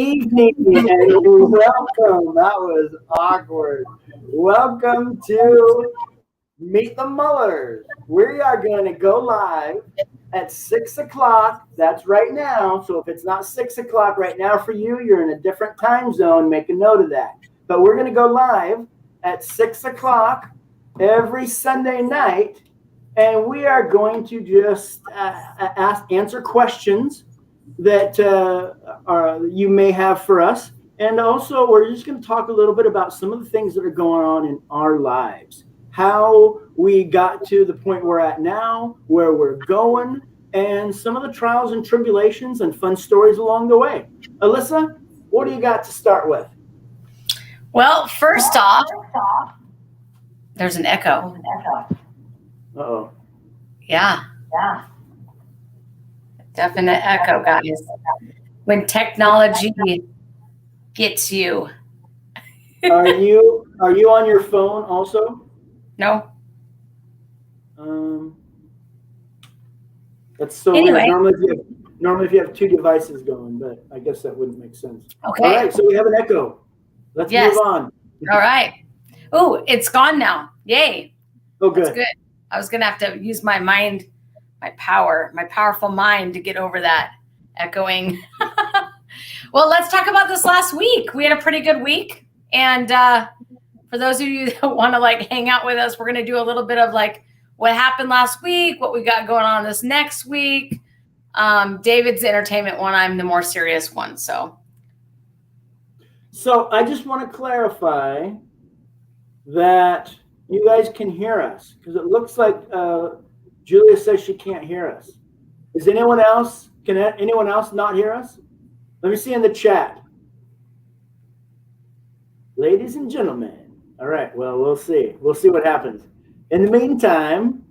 evening and welcome. That was awkward. Welcome to Meet the Mullers. We are going to go live at 6 o'clock. That's right now. So if it's not 6 o'clock right now for you, you're in a different time zone. Make a note of that. But we're going to go live at 6 o'clock every Sunday night. And we are going to just answer questions that you may have for us. And also, we're just going to talk a little bit about some of the things that are going on in our lives, how we got to the point we're at now, where we're going, and some of the trials and tribulations and fun stories along the way. Alyssa, what do you got to start with? Well, first off, there's an echo. Uh-oh. Yeah. Definite echo, guys. When technology gets you. Are you on your phone also? No. That's so anyway. Weird. Normally if you have two devices going, but I guess that wouldn't make sense. Okay. All right, so we have an echo. Let's move on. All right. Oh, it's gone now. Yay. Oh, good. That's good. I was going to have to use my mind, my powerful mind to get over that echoing. Well, let's talk about this last week. We had a pretty good week. And for those of you that want to hang out with us, we're going to do a little bit of what happened last week, what we got going on this next week. David's the entertainment one. I'm the more serious one. So I just want to clarify that you guys can hear us, because it looks like Julia says she can't hear us. Is anyone else? Can anyone else not hear us? Let me see in the chat. Ladies and gentlemen. All right. Well, we'll see. We'll see what happens. In the meantime,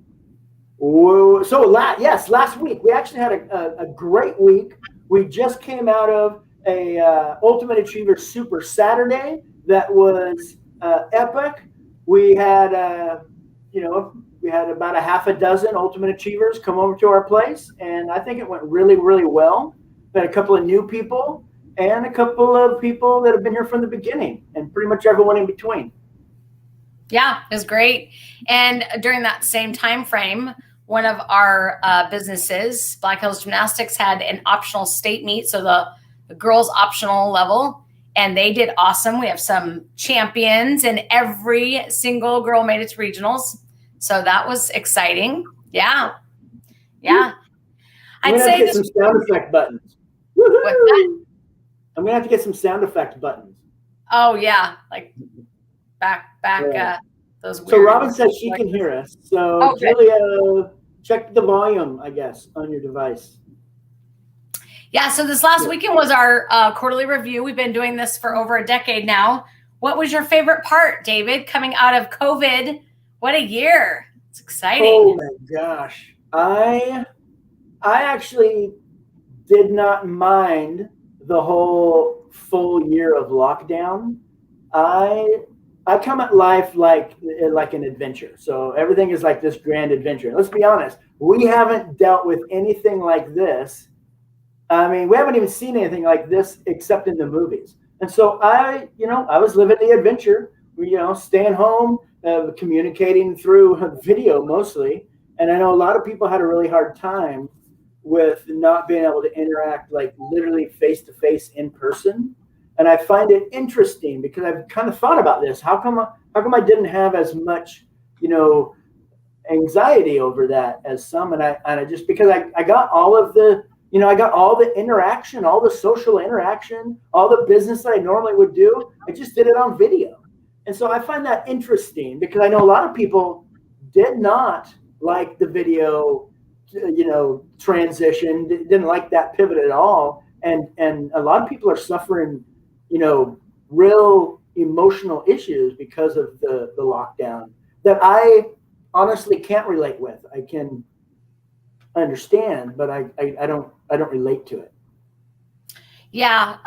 last week we actually had a great week. We just came out of a Ultimate Achiever Super Saturday that was epic. We had about a half a dozen Ultimate Achievers come over to our place, and I think it went really, really well. We had a couple of new people and a couple of people that have been here from the beginning, and pretty much everyone in between. Yeah, it was great. And during that same time frame, one of our businesses, Black Hills Gymnastics, had an optional state meet, so the girls' optional level, and they did awesome. We have some champions, and every single girl made it to regionals. So that was exciting. Yeah. I'm going to have to get some sound effect buttons. What's that? I'm going to have to get some sound effect buttons. Oh, yeah. Back. Those weird. So Robin says she can hear us. So Julia, check the volume, I guess, on your device. Yeah, so this last weekend was our quarterly review. We've been doing this for over a decade now. What was your favorite part, David, coming out of COVID? What a year. It's exciting. Oh, my gosh. I actually did not mind the whole full year of lockdown. I come at life like an adventure. So everything is like this grand adventure. Let's be honest. We haven't dealt with anything like this. I mean, we haven't even seen anything like this except in the movies. And so I was living the adventure, staying home, communicating through video mostly. And I know a lot of people had a really hard time with not being able to interact literally face to face in person. And I find it interesting because I've kind of thought about this. How come I didn't have as much, anxiety over that as some? And I just, because I got all of the, I got all the interaction, all the social interaction, all the business that I normally would do. I just did it on video. And so I find that interesting because I know a lot of people did not like the video, transition, didn't like that pivot at all. And a lot of people are suffering, real emotional issues because of the lockdown that I honestly can't relate with. I can understand, but I don't relate to it. Yeah.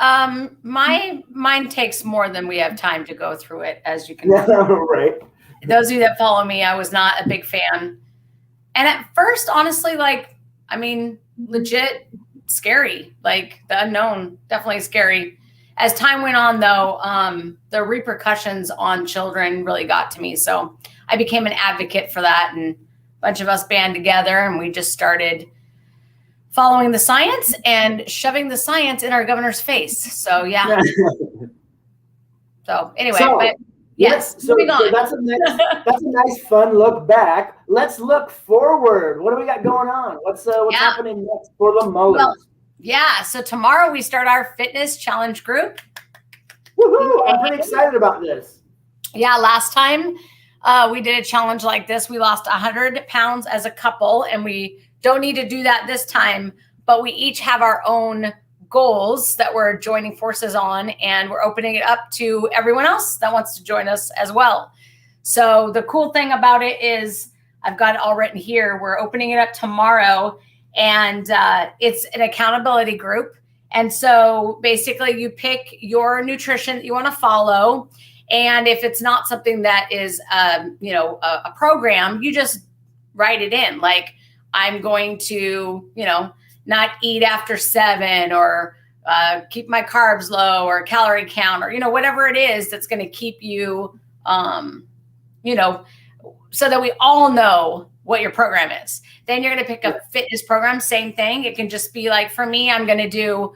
Mine takes more than we have time to go through it, as you can right. Those of you that follow me, I was not a big fan. And at first, honestly, legit scary. The unknown, definitely scary. as time went on, though, the repercussions on children really got to me. So I became an advocate for that, and a bunch of us band together, and we just started following the science and shoving the science in our governor's face. So yeah. So anyway, but yes, moving on. So that's a nice fun look back. Let's look forward. What do we got going on? What's happening next for the Mullers? Well, yeah, so tomorrow we start our fitness challenge group. Woohoo! I'm pretty excited about this. Yeah, last time we did a challenge like this, we lost 100 pounds as a couple, and we don't need to do that this time, but we each have our own goals that we're joining forces on, and we're opening it up to everyone else that wants to join us as well. So the cool thing about it is, I've got it all written here, we're opening it up tomorrow, and it's an accountability group. And so basically you pick your nutrition that you want to follow, and if it's not something that is a program, you just write it in, like, I'm going to, not eat after 7, or keep my carbs low, or calorie count, or, whatever it is that's going to keep you, so that we all know what your program is. Then you're going to pick a fitness program, same thing. It can just be like, for me, I'm going to do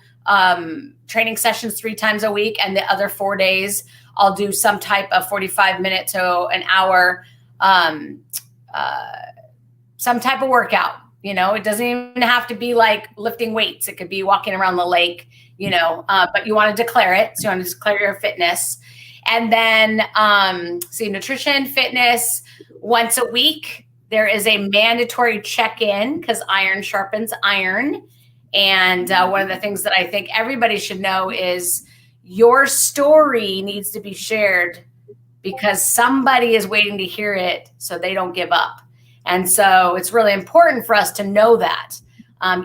training sessions 3 times a week, and the other 4 days I'll do some type of 45-minute to an hour, some type of workout. It doesn't even have to be like lifting weights. It could be walking around the lake, but you want to declare it. So you want to declare your fitness. And then, nutrition, fitness, once a week, there is a mandatory check-in, because iron sharpens iron. And one of the things that I think everybody should know is your story needs to be shared, because somebody is waiting to hear it so they don't give up. And so it's really important for us to know that,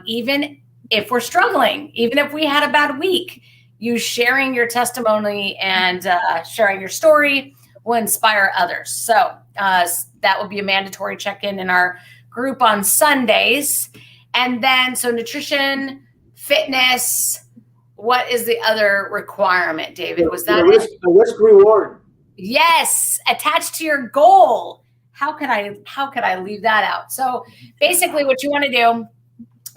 even if we're struggling, even if we had a bad week, you sharing your testimony and sharing your story will inspire others. So that will be a mandatory check-in in our group on Sundays. And then, so nutrition, fitness, what is the other requirement, David? Was that a risk reward? Yes, attached to your goal. How could I leave that out? So basically what you want to do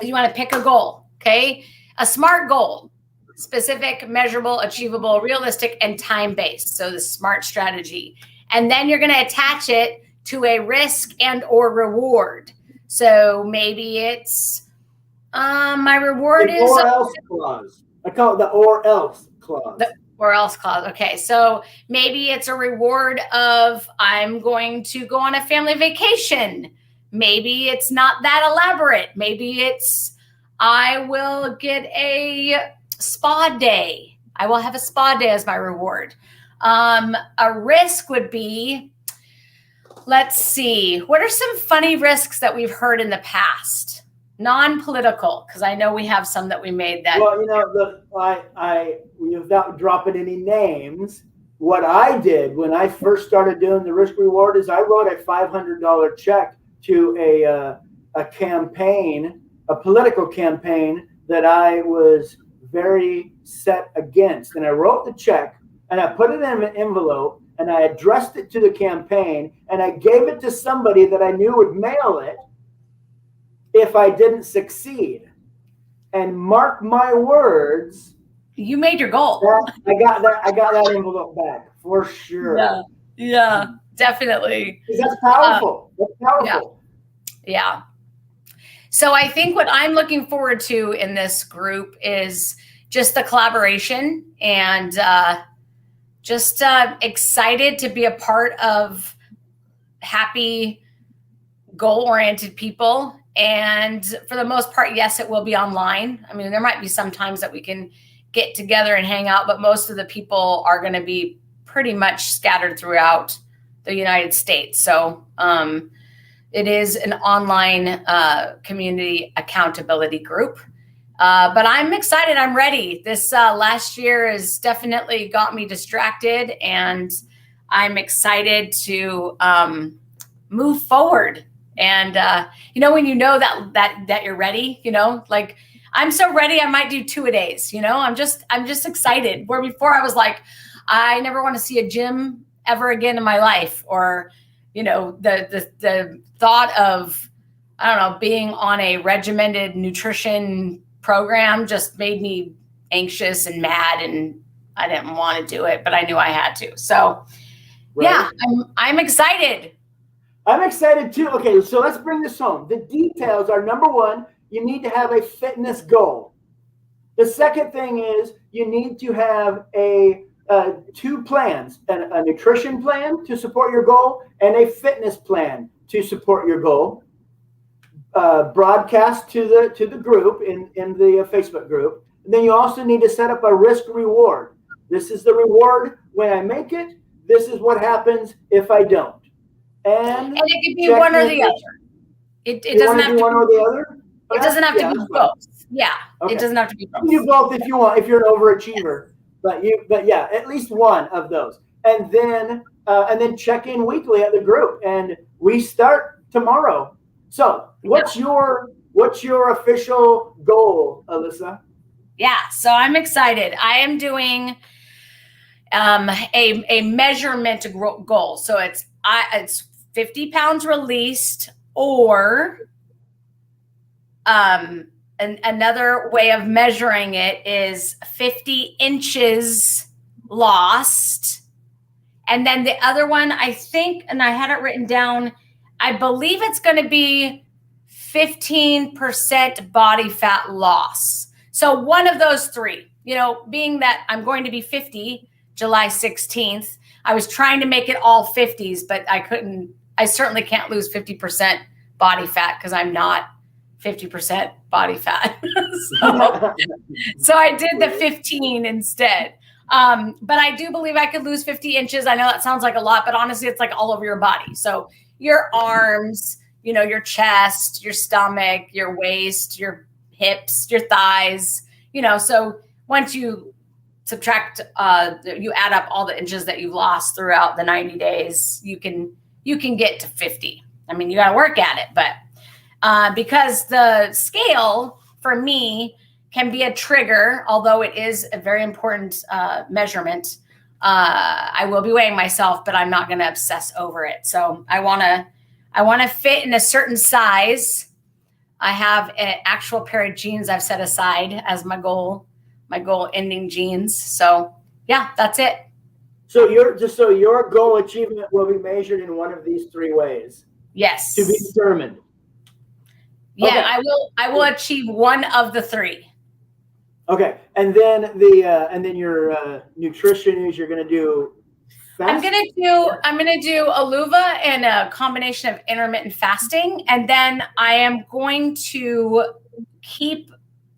is you want to pick a goal, okay? A SMART goal: specific, measurable, achievable, realistic, and time-based. So the SMART strategy. And then you're going to attach it to a risk and or reward. So maybe it's my reward is or else clause. I call it the or else clause. Or else clause. Okay. So maybe it's a reward of, I'm going to go on a family vacation. Maybe it's not that elaborate. Maybe it's, I will get a spa day. I will have a spa day as my reward. A risk would be, let's see, what are some funny risks that we've heard in the past? Non-political, because I know we have some that we made that. Well, I without dropping any names, what I did when I first started doing the risk reward is I wrote a $500 check to a campaign, a political campaign that I was very set against. And I wrote the check, and I put it in an envelope, and I addressed it to the campaign, and I gave it to somebody that I knew would mail it if I didn't succeed. And mark my words, you made your goal. I got that envelope back for sure. Yeah, definitely. That's powerful. That's powerful. Yeah. So I think what I'm looking forward to in this group is just the collaboration, and just excited to be a part of happy, goal-oriented people. And for the most part, yes, it will be online. I mean, there might be some times that we can get together and hang out, but most of the people are going to be pretty much scattered throughout the United States. So it is an online community accountability group. But I'm excited. I'm ready. This last year has definitely got me distracted, and I'm excited to move forward. And when you know that you're ready, like I'm so ready. I might do 2 a days. I'm just excited. Where before I was like, I never want to see a gym ever again in my life, or, the thought of, I don't know, being on a regimented nutrition program just made me anxious and mad, and I didn't want to do it, but I knew I had to. So Right. yeah, I'm excited. I'm excited too. Okay, so let's bring this home. The details are, number one, you need to have a fitness goal. The second thing is you need to have two plans, a nutrition plan to support your goal and a fitness plan to support your goal. Broadcast to the group in the Facebook group. And then you also need to set up a risk reward. This is the reward when I make it. This is what happens if I don't. And it could be one or the other. It doesn't have to be one or the other. It doesn't have to be both. Yeah, okay. It doesn't have to be both. You can do both if you want, if you're an overachiever. But yeah, at least one of those. And then check in weekly at the group. And we start tomorrow. So what's your official goal, Alisa? Yeah, so I'm excited. I am doing a measurement goal. So it's 50 pounds released, or another way of measuring it is 50 inches lost. And then the other one, I think, and I had it written down, I believe it's going to be 15% body fat loss. So one of those three, being that I'm going to be 50 July 16th, I was trying to make it all 50s, but I certainly can't lose 50% body fat because I'm not 50% body fat. So I did the 15 instead. But I do believe I could lose 50 inches. I know that sounds like a lot, but honestly, it's like all over your body. So your arms, your chest, your stomach, your waist, your hips, your thighs, so once you subtract, you add up all the inches that you've lost throughout the 90 days, you can get to 50. I mean, you got to work at it, but because the scale for me can be a trigger, although it is a very important measurement, I will be weighing myself, but I'm not going to obsess over it. So I want to fit in a certain size. I have an actual pair of jeans I've set aside as my goal ending jeans. So yeah, that's it. So your goal achievement will be measured in one of these three ways. Yes. To be determined. Yeah, okay. I will achieve one of the three. Okay, and then your nutrition is you're going to do. I'm gonna do a Luva and a combination of intermittent fasting, and then I am going to keep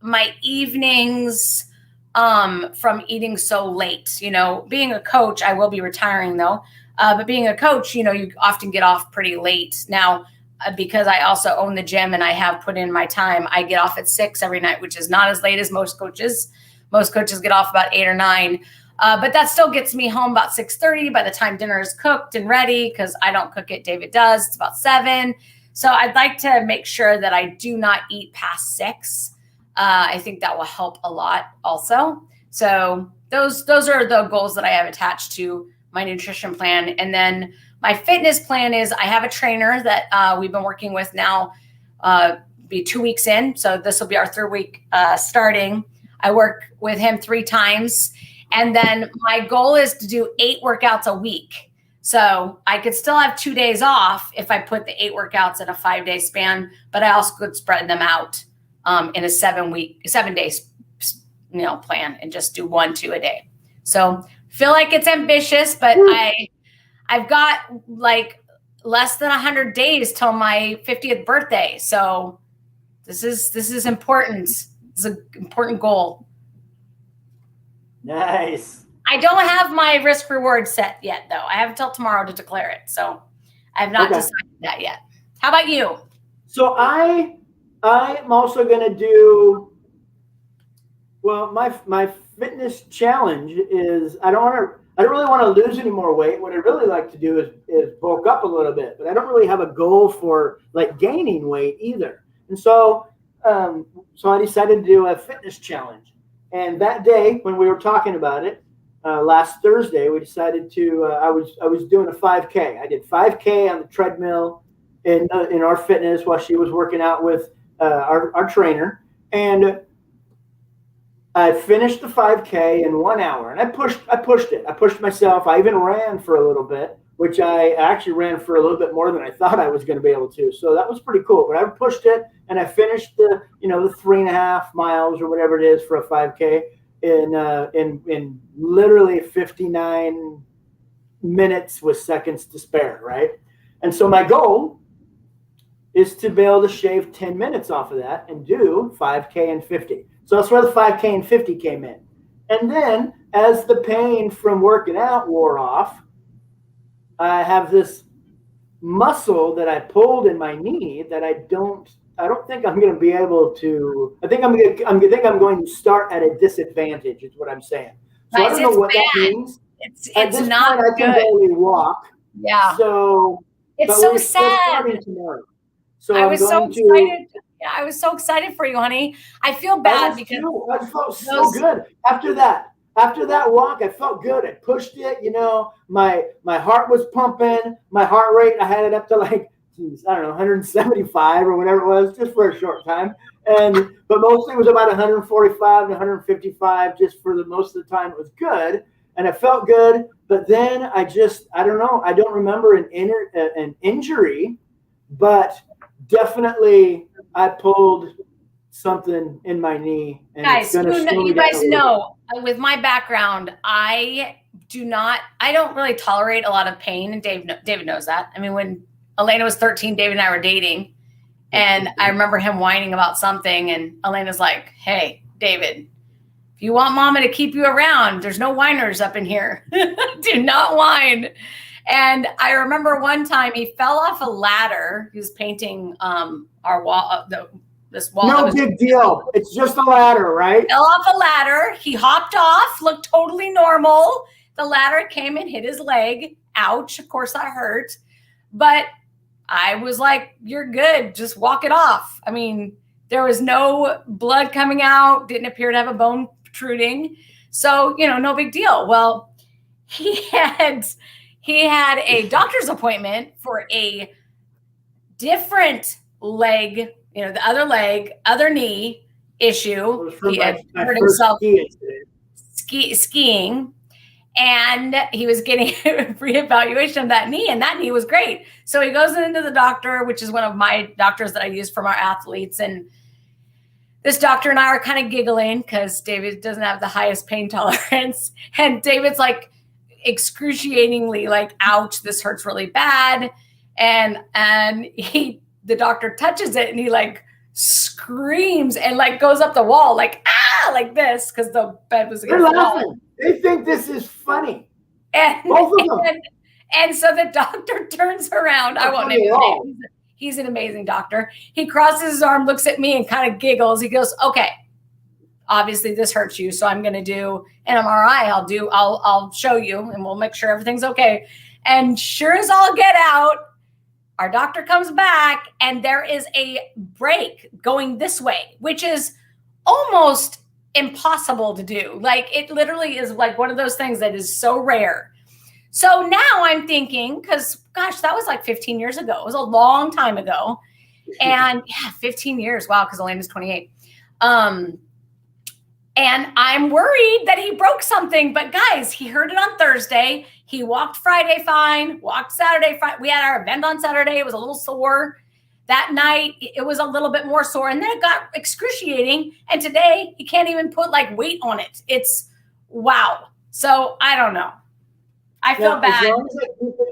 my evenings from eating so late. Being a coach, I will be retiring though, but being a coach, you often get off pretty late now. Because I also own the gym and I have put in my time, I get off at 6 every night, which is not as late as most coaches. Most coaches get off about 8 or 9. But that still gets me home about 6:30 by the time dinner is cooked and ready, because I don't cook it, David does. It's about 7. So I'd like to make sure that I do not eat past 6. I think that will help a lot also. So those are the goals that I have attached to my nutrition plan. And then my fitness plan is I have a trainer that we've been working with now, be 2 weeks in. So this will be our 3rd week starting. I work with him 3 times. And then my goal is to do 8 workouts a week. So I could still have 2 days off if I put the 8 workouts in a 5-day span, but I also could spread them out in a 7-day plan and just do 1-2 a day. So feel like it's ambitious, but I've got like less than 100 days till my 50th birthday. So this is important. This is an important goal. Nice. I don't have my risk reward set yet though. I have until tomorrow to declare it. So I have not decided that yet. How about you? So I'm also going to do, well, my fitness challenge is I don't really want to lose any more weight. What I'd really like to do is bulk up a little bit, but I don't really have a goal for like gaining weight either. And so so I decided to do a fitness challenge. And that day, when we were talking about it last Thursday, we decided to. I was doing a 5K. I did 5K on the treadmill in our fitness while she was working out with our trainer, and I finished the 5K in 1 hour, and I pushed it. I pushed myself. I even ran for a little bit, which I actually ran for a little bit more than I thought I was going to be able to. So that was pretty cool. But I pushed it, and I finished the 3.5 miles or whatever it is for a 5K in literally 59 minutes with seconds to spare, right? And so my goal is to be able to shave 10 minutes off of that and do 5K and 50. So that's where the 5K and 50 came in. And then as the pain from working out wore off, I have this muscle that I pulled in my knee that I don't think I'm going to be able to. I think I'm going to start at a disadvantage. Is what I'm saying. So I don't know what that means. It's this not point, I can barely walk. Yeah. So it's so sad. So I was so excited. Yeah, I was so excited for you, honey. I feel bad because I felt so good after that. After that walk, I felt good. I pushed it. My heart was pumping. My heart rate, I had it up to like, I don't know, 175 or whatever it was, just for a short time. But mostly it was about 145 to 155. Just for the most of the time, it was good, and I felt good. But then I don't know. I don't remember an injury, but definitely I pulled something in my knee. And guys, you guys know, with my background, I don't really tolerate a lot of pain, and David knows that. I mean, when Elena was 13, David and I were dating, and I remember him whining about something, and Elena's like, "Hey, David, if you want Mama to keep you around, there's no whiners up in here. Do not whine." And I remember one time he fell off a ladder. He was painting our wall, this wall. No big deal. It's just a ladder, right? Fell off a ladder. He hopped off, looked totally normal. The ladder came and hit his leg. Ouch. Of course that hurt. But I was like, "You're good. Just walk it off." I mean, there was no blood coming out. Didn't appear to have a bone protruding. So, no big deal. Well, he had a doctor's appointment for a different leg, the other knee issue. He had hurt himself skiing, and he was getting a reevaluation of that knee, and that knee was great. So he goes into the doctor, which is one of my doctors that I use from our athletes, and this doctor and I are kind of giggling because David doesn't have the highest pain tolerance, and David's like, excruciatingly like, "Ouch, this hurts really bad." And the doctor touches it and he like screams and like goes up the wall like, "Ah," like this, because the bed was against the wall. They think this is funny. And both of them. And so the doctor turns around. I won't name his name. He's an amazing doctor. He crosses his arm, looks at me and kind of giggles. He goes, "Okay, obviously this hurts you, so I'm going to do an MRI. I'll show you, and we'll make sure everything's okay." And sure as all get out, our doctor comes back, and there is a break going this way, which is almost impossible to do. Like, it literally is like one of those things that is so rare. So now I'm thinking, because gosh, that was like 15 years ago. It was a long time ago. And yeah, 15 years. Wow, because Elena's 28. And I'm worried that he broke something. But guys, he heard it on Thursday. He walked Friday fine, walked Saturday fine. We had our event on Saturday. It was a little sore. That night, it was a little bit more sore. And then it got excruciating. And today, he can't even put like weight on it. It's wow. So I don't know. I feel bad.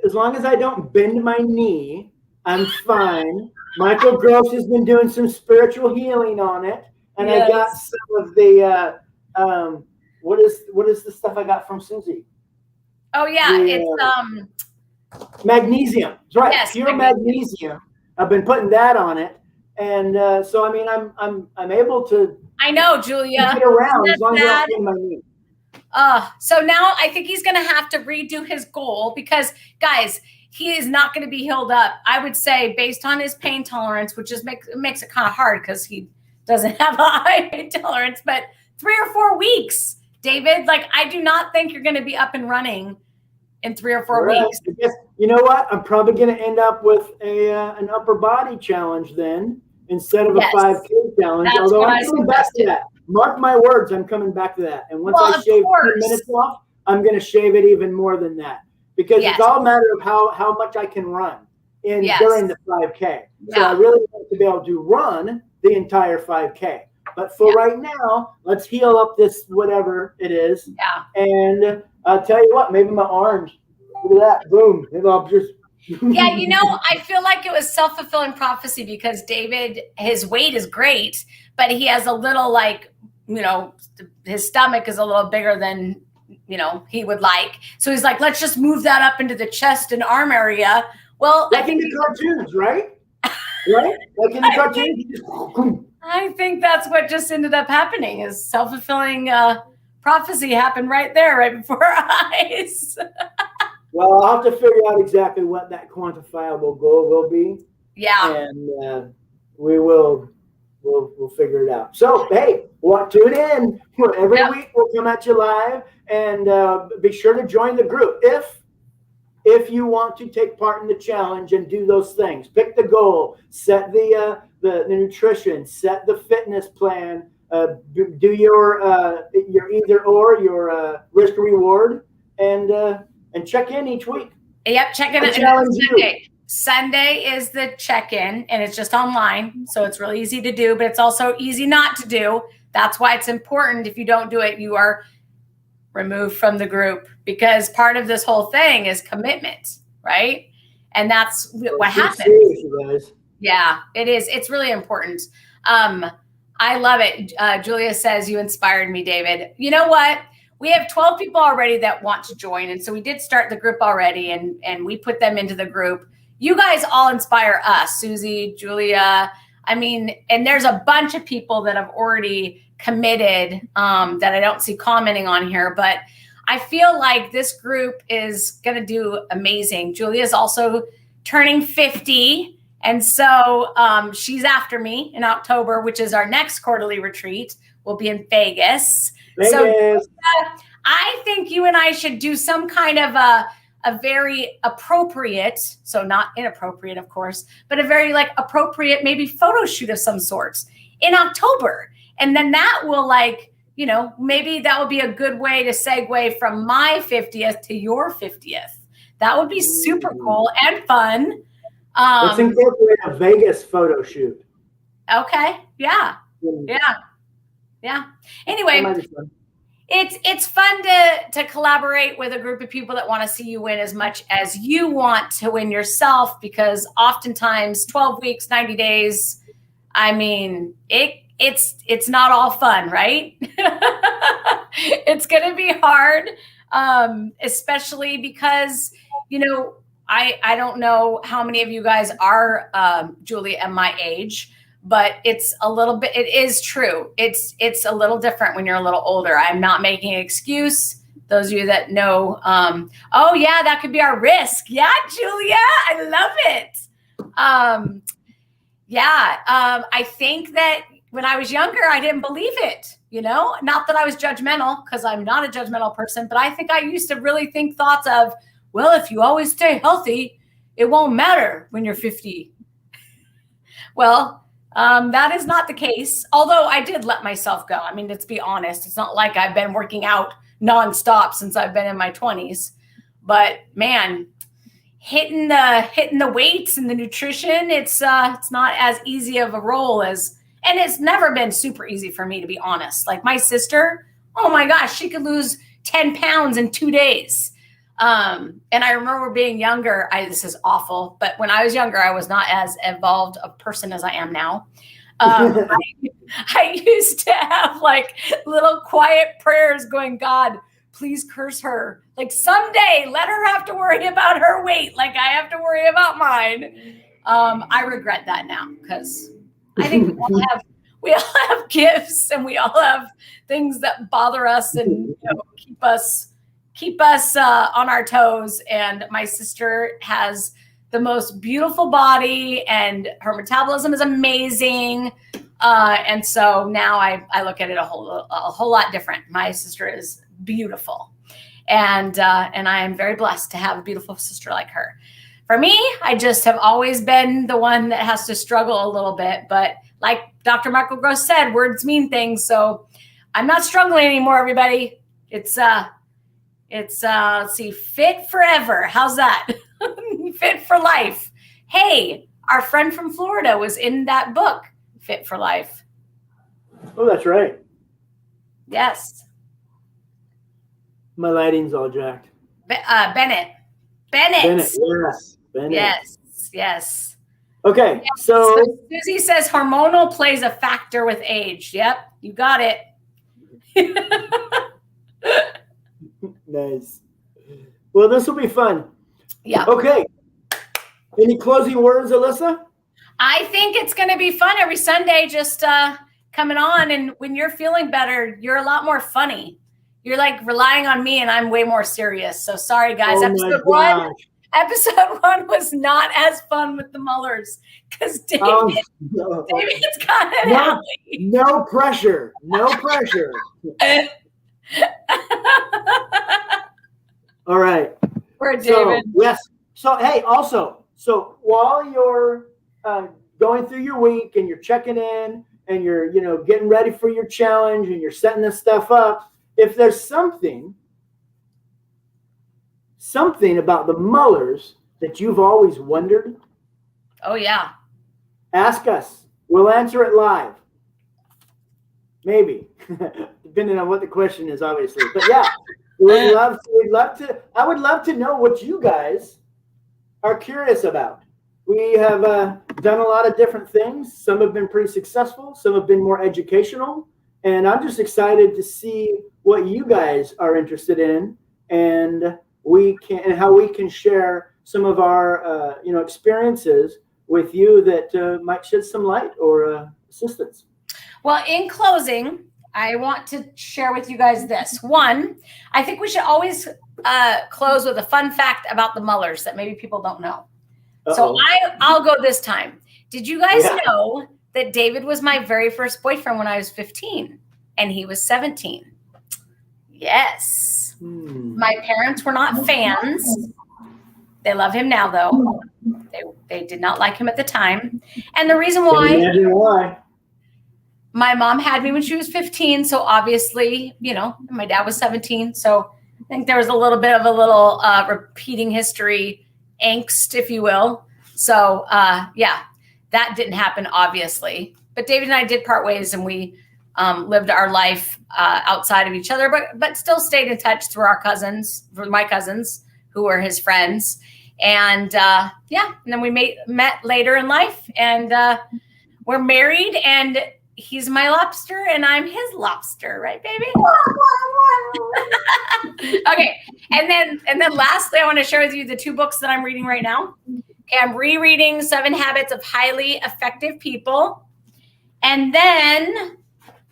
As long as I don't bend my knee, I'm fine. Michael Gross has been doing some spiritual healing on it. And yes. I got some of the what is the stuff I got from Susie? Oh yeah, it's magnesium. That's right, yes, pure magnesium. I've been putting that on it, and so I mean I'm able to. I know, Julia. Get around as long as I don't bend my knee. So now I think he's going to have to redo his goal because, guys, he is not going to be healed up. I would say based on his pain tolerance, which just makes it kind of hard because he doesn't have a high pain tolerance, but 3 or 4 weeks, David, like I do not think you're going to be up and running in 3 or 4 weeks. I guess, you know what? I'm probably going to end up with an upper body challenge then instead of a 5K challenge. That's although what I'm coming back to that. Mark my words, I'm coming back to that. And once I shave 2 minutes off, I'm going to shave it even more than that, because it's all a matter of how much I can run during the 5K. So I really want to be able to run the entire 5K. But for right now, let's heal up this whatever it is. Yeah. And I'll tell you what, maybe my arms, look at that, boom. Maybe I'll just. Yeah, you know, I feel like it was self-fulfilling prophecy because David, his weight is great, but he has a little like, you know, his stomach is a little bigger than, you know, he would like. So he's like, let's just move that up into the chest and arm area. Well, like in the cartoons, right? Right? Like in the cartoons. I think that's what just ended up happening is self-fulfilling prophecy happened right there, right before our eyes. Well, I'll have to figure out exactly what that quantifiable goal will be. Yeah. And we'll figure it out. So, hey, tune in. Every week we'll come at you live, and be sure to join the group. If you want to take part in the challenge and do those things, pick the goal, set the nutrition, set the fitness plan, do your either or, your risk reward, and check in each week. Yep, check in on Sunday. Sunday is the check-in, and it's just online, so it's really easy to do, but it's also easy not to do. That's why it's important. If you don't do it, you are removed from the group, because part of this whole thing is commitment, right? And that's what happens. Yeah, it is. It's really important. I love it. Julia says, you inspired me, David. You know what? We have 12 people already that want to join. And so we did start the group already, and we put them into the group. You guys all inspire us, Susie, Julia. I mean, and there's a bunch of people that have already committed that I don't see commenting on here, but I feel like this group is going to do amazing. Julia's also turning 50. And so she's after me in October, which is our next quarterly retreat. We'll be in Vegas. So I think you and I should do some kind of a very appropriate, so not inappropriate, of course, but a very like appropriate, maybe photo shoot of some sorts in October. And then that will like, you know, maybe that would be a good way to segue from my 50th to your 50th. That would be super cool and fun. Let's incorporate a Vegas photo shoot. Okay. Yeah. Anyway, it's fun to collaborate with a group of people that want to see you win as much as you want to win yourself, because oftentimes 12 weeks, 90 days, I mean, it's not all fun, right? It's going to be hard, especially because, you know, I don't know how many of you guys are Julie and my age, but it's a little bit, it is true. It's a little different when you're a little older. I'm not making an excuse. Those of you that know, oh yeah, that could be our risk. Yeah, Julia, I love it. I think that when I was younger, I didn't believe it, you know, not that I was judgmental, because I'm not a judgmental person, but I think I used to really think thoughts of, well, if you always stay healthy, it won't matter when you're 50. Well, that is not the case. Although I did let myself go. I mean, let's be honest. It's not like I've been working out nonstop since I've been in my 20s. But man, hitting the weights and the nutrition, it's not as easy of a role as, and it's never been super easy for me, to be honest. Like my sister, oh my gosh, she could lose 10 pounds in 2 days. And I remember being younger, this is awful, but when I was younger, I was not as evolved a person as I am now. I used to have like little quiet prayers going, God, please curse her. Like someday let her have to worry about her weight. Like I have to worry about mine. I regret that now, because I think we all have gifts, and we all have things that bother us and, you know, keep us on our toes. And my sister has the most beautiful body, and her metabolism is amazing. And so now I look at it a whole lot different. My sister is beautiful. And I am very blessed to have a beautiful sister like her. For me, I just have always been the one that has to struggle a little bit. But like Dr. Michael Gross said, words mean things. So I'm not struggling anymore, everybody. It's let's see, fit forever. How's that? Fit for life. Hey, our friend from Florida was in that book, Fit for Life. Oh, that's right. Yes. My lighting's all jacked. Bennett. Yes. Bennett. Yes. Okay, so Susie says hormonal plays a factor with age. Yep, you got it. Nice. Well, this will be fun. Yeah. Okay. Any closing words, Alyssa? I think it's going to be fun every Sunday, just coming on. And when you're feeling better, you're a lot more funny. You're like relying on me, and I'm way more serious. So sorry, guys. Episode one was not as fun with the Mullers because David's kind of happy. No pressure. No pressure. All right. Poor David. Yes. So, hey, also, so while you're going through your week and you're checking in and you're, getting ready for your challenge and you're setting this stuff up, if there's something about the Mullers that you've always wondered, oh yeah, ask us. We'll answer it live. Maybe, depending on what the question is, obviously. But yeah, I would love to know what you guys are curious about. We have done a lot of different things. Some have been pretty successful. Some have been more educational. And I'm just excited to see what you guys are interested in, and how we can share some of our experiences with you that might shed some light or assistance. Well, in closing, I want to share with you guys this. One, I think we should always close with a fun fact about the Mullers that maybe people don't know. Uh-oh. So I'll go this time. Did you guys know that David was my very first boyfriend when I was 15 and he was 17? Yes. My parents were not fans. They love him now, though. They did not like him at the time. And the reason why, my mom had me when she was 15. So obviously, my dad was 17. So I think there was a little bit of a repeating history angst, if you will. So that didn't happen, obviously. But David and I did part ways, and we lived our life outside of each other, but still stayed in touch through my cousins who were his friends. And and then we met later in life, and we're married, and he's my lobster and I'm his lobster, right, baby? Okay. And then lastly, I want to share with you the 2 books that I'm reading right now. Okay, I'm rereading 7 Habits of Highly Effective People. And then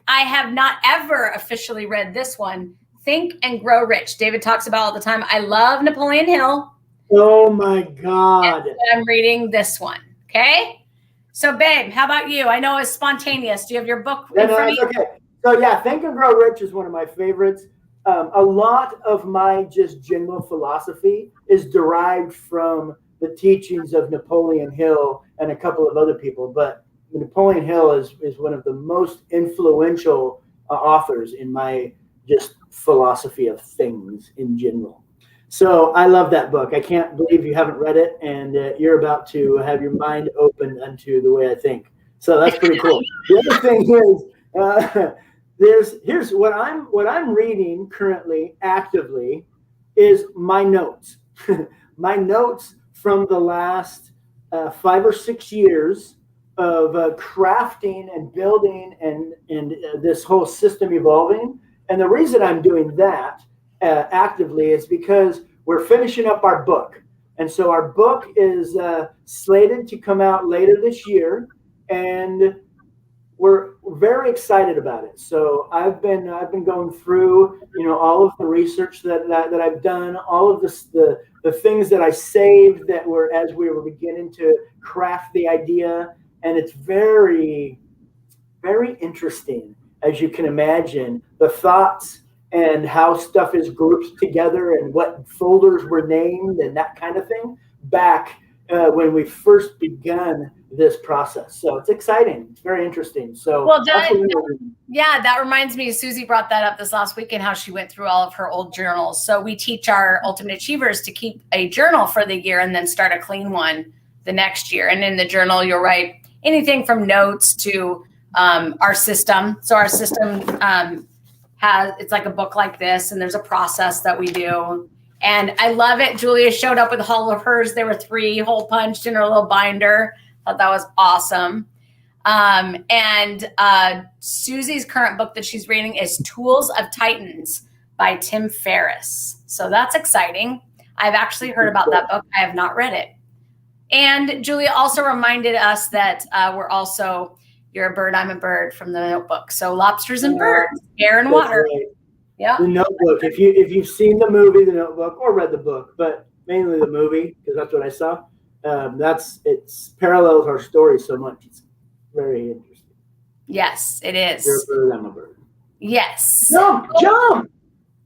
I have not ever officially read this one, Think and Grow Rich. David talks about all the time. I love Napoleon Hill. Oh my God. And I'm reading this one. Okay. So babe, how about you? I know it's spontaneous. Do you have your book in front of you? Okay. So yeah, Think and Grow Rich is one of my favorites. A lot of my just general philosophy is derived from the teachings of Napoleon Hill and a couple of other people. But Napoleon Hill is one of the most influential authors in my just philosophy of things in general. So I love that book. I can't believe you haven't read it, and you're about to have your mind opened unto the way I think. So that's pretty cool. The other thing is, here's what I'm reading currently actively is my notes. My notes from the last 5 or 6 years of crafting and building and this whole system evolving. And the reason I'm doing that actively is because we're finishing up our book. And so our book is slated to come out later this year, and we're very excited about it. So I've been going through, all of the research that I've done, all of the things that I saved that were as we were beginning to craft the idea, and it's very very interesting, as you can imagine, the thoughts and how stuff is grouped together and what folders were named and that kind of thing back when we first begun this process. So it's exciting. It's very interesting. So well, that reminds me, Susie brought that up this last weekend, how she went through all of her old journals. So we teach our Ultimate Achievers to keep a journal for the year and then start a clean one the next year. And in the journal, you'll write anything from notes to our system. So our system it's like a book like this, and there's a process that we do. And I love it. Julia showed up with all of hers. There were 3 hole punched in her little binder. Thought that was awesome. And Susie's current book that she's reading is Tools of Titans by Tim Ferriss. So that's exciting. I've actually heard about that book. I have not read it. And Julia also reminded us that we're also, you're a bird, I'm a bird from the Notebook. So lobsters and birds, air and water. Right. Yeah. The Notebook. If you've seen the movie, The Notebook, or read the book, but mainly the movie, because that's what I saw. It's parallels our story so much. It's very interesting. Yes, it is. You're a bird, I'm a bird. Yes. Jump!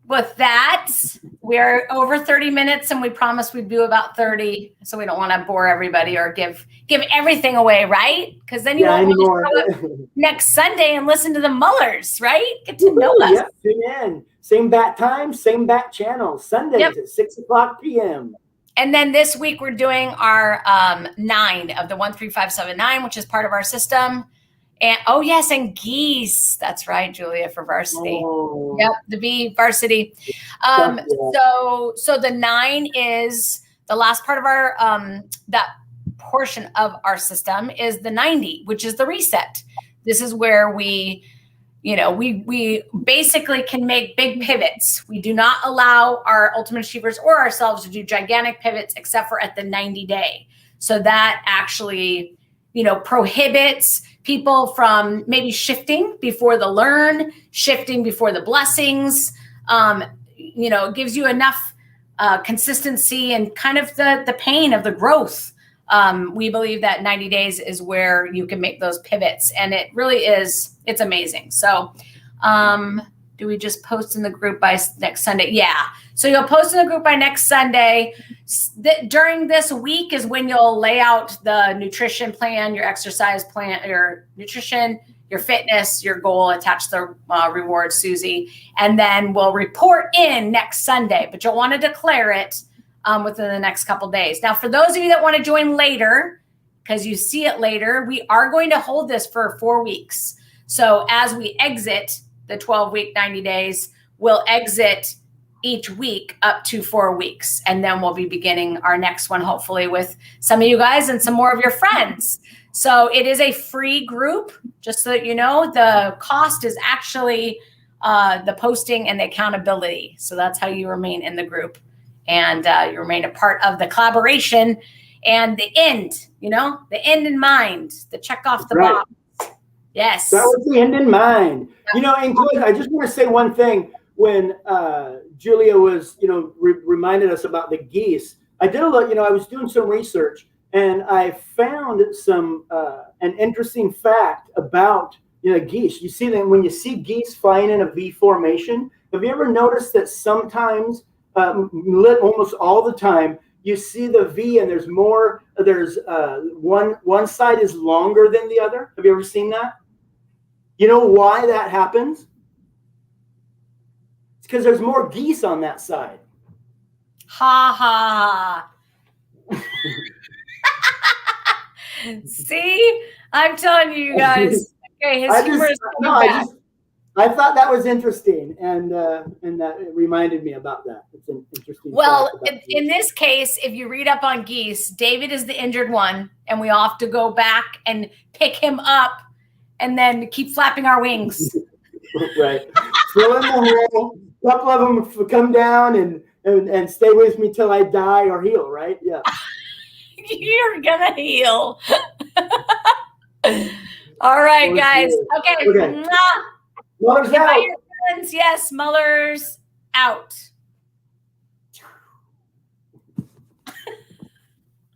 With that, we're over 30 minutes, and we promised we'd do about 30, so we don't want to bore everybody or give everything away, right? Because then you won't want to show up next Sunday and listen to the Mullers, right? Get to know us. Yep, tune in. Same bat time, same bat channel. Sundays at 6:00 p.m. And then this week we're doing our 9 of the 13579, which is part of our system. And and geese. That's right, Julia, for varsity. Oh. Yep, the V varsity. So the 9 is the last part of our that portion of our system is the 90, which is the reset. This is where we basically can make big pivots. We do not allow our Ultimate Achievers or ourselves to do gigantic pivots except for at the 90-day. So that actually, prohibits people from maybe shifting before the learn, shifting before the blessings. It gives you enough consistency and kind of the pain of the growth. We believe that 90 days is where you can make those pivots, and it really is. It's amazing. So do we just post in the group by next Sunday? Yeah. So you'll post in the group by next Sunday. During this week is when you'll lay out the nutrition plan, your exercise plan, your nutrition, your fitness, your goal, attach the reward, Susie. And then we'll report in next Sunday, but you'll want to declare it within the next couple days. Now, for those of you that want to join later, because you see it later, we are going to hold this for 4 weeks. So as we exit the 12-week, 90 days, we'll exit each week up to 4 weeks. And then we'll be beginning our next one, hopefully with some of you guys and some more of your friends. So it is a free group, just so that you know. The cost is actually the posting and the accountability. So that's how you remain in the group. And you remain a part of the collaboration and the end, the end in mind, the check off the box. Yes. That was the end in mind. And I just want to say one thing. When Julia was, reminded us about the geese, I did a look, I was doing some research, and I found an interesting fact about, geese. You see that when you see geese flying in a V formation, have you ever noticed that sometimes, almost all the time, you see the V and there's one side is longer than the other? Have you ever seen that? You know why that happens? It's because there's more geese on that side. Ha ha. See? I'm telling you guys. Okay, his humor is coming back. I thought that was interesting, and that it reminded me about that. It's an interesting. Well, in this case, if you read up on geese, David is the injured one, and we all have to go back and pick him up, and then keep flapping our wings. Right. Fill in the hole. A couple of them come down and stay with me till I die or heal. Right? Yeah. You're gonna heal. All right, guys. Okay. Mullers out. Yes, Mullers out.